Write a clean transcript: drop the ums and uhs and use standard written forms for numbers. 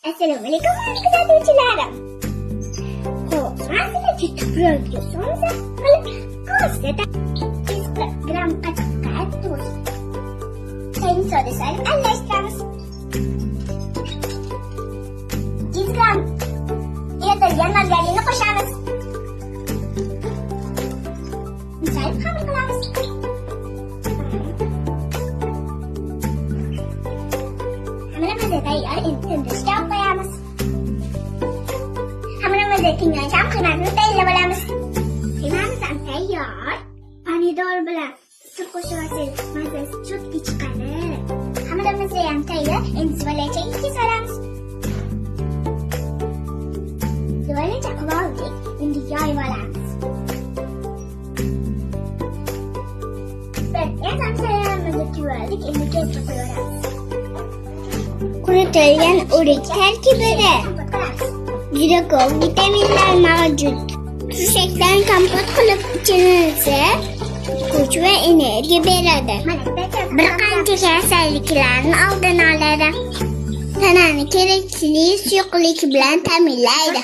Assalomu alaykum, aziz kuzatuvchilarim. Xo'p, sizlarga tuproq yo'sinsa, ko'rsata 100 gramm qatiqqa tuz, tayin soda solib aralashtiramiz. 100 gramm eritilgan margarinni qo'shamiz. Solib xamir qilamiz. Hammamizni tayyor, endi tindirishga olib qo'yamiz. Hammamizni tinglasham qiymasini tayyorlab olamiz. Qiymamiz ham tayyor. Pomidor bilan suv qo'shib olsangiz mazasi cho'tki chiqadi. Hammamizni ham tayyor. Endi zuvalachaga kesolamiz. Zuvalacha qilib oldik. Endi yoyib olamiz. Biz samsalarimizni tuyib endi ketchup qo'yamiz. Quritilgan o'rik tarkibida juda ko'p vitaminlar mavjud. Turshakdan kompot qilib ichilsa, kuch va energiya beradi. Bir qancha kasalliklarni oldini oladi. Tanani kerakli suyuqlik bilan ta'minlaydi.